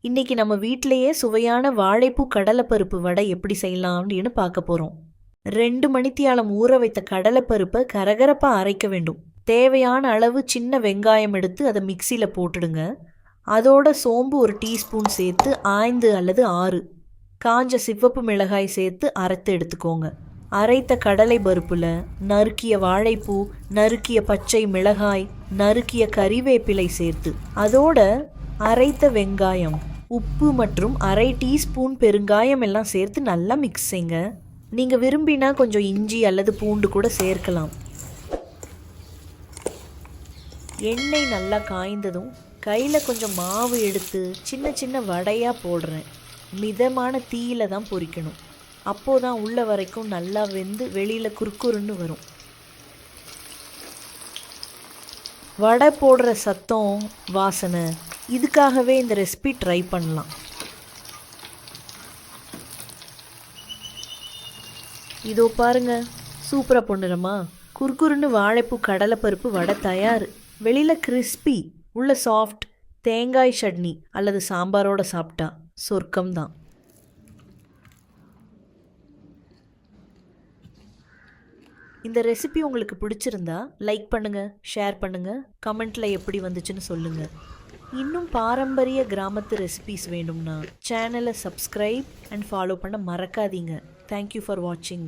இன்னைக்கு நம்ம வீட்டிலேயே சுவையான வாழைப்பூ கடலைப்பருப்பு வடை எப்படி செய்யலாம் அப்படின்னு பார்க்க போகிறோம். 2 மணித்தியாலம் ஊற வைத்த கடலைப்பருப்பை கரகரப்பாக அரைக்க வேண்டும். தேவையான அளவு சின்ன வெங்காயம் எடுத்து அதை மிக்சியில் போட்டுடுங்க. அதோட சோம்பு 1 டீஸ்பூன் சேர்த்து 5 அல்லது 6 காஞ்ச சிவப்பு மிளகாய் சேர்த்து அரைத்து எடுத்துக்கோங்க. அரைத்த கடலை பருப்புல நறுக்கிய வாழைப்பூ, நறுக்கிய பச்சை மிளகாய், நறுக்கிய கறிவேப்பிலை சேர்த்து அதோட அரைத்த வெங்காயம், உப்பு மற்றும் 1/2 டீஸ்பூன் பெருங்காயம் எல்லாம் சேர்த்து நல்லா மிக்ஸ் செய்யுங்க. நீங்கள் விரும்பினா கொஞ்சம் இஞ்சி அல்லது பூண்டு கூட சேர்க்கலாம். எண்ணெய் நல்லா காய்ந்ததும் கையில் கொஞ்சம் மாவு எடுத்து சின்ன சின்ன வடையாக போடுறேன். மிதமான தீயில தான் பொரிக்கணும். அப்போதான் உள்ள வரைக்கும் நல்லா வெந்து வெளியில் குறுக்குறுன்னு வரும். வடை போடுற சத்தம், வாசனை, இதுக்காகவே இந்த ரெசிபி ட்ரை பண்ணலாம். இதோ பாருங்க, சூப்பராக பொண்ணுறமா குறுக்குறுன்னு வாழைப்பூ கடலைப்பருப்பு வடை தயார். வெளியில் கிறிஸ்பி, உள்ள சாஃப்ட். தேங்காய் சட்னி அல்லது சாம்பாரோட சாப்பிட்டா சொர்க்கம்தான். இந்த ரெசிபி உங்களுக்கு பிடிச்சிருந்தா லைக் பண்ணுங்க, ஷேர் பண்ணுங்க, கமெண்ட்ல எப்படி வந்துச்சுன்னு சொல்லுங்க. இன்னும் பாரம்பரிய கிராமத்து ரெசிபிஸ் வேணும்னா சேனலை சப்ஸ்கிரைப் அண்ட் ஃபாலோ பண்ண மறக்காதீங்க. தேங்க்யூ ஃபார் வாட்சிங்.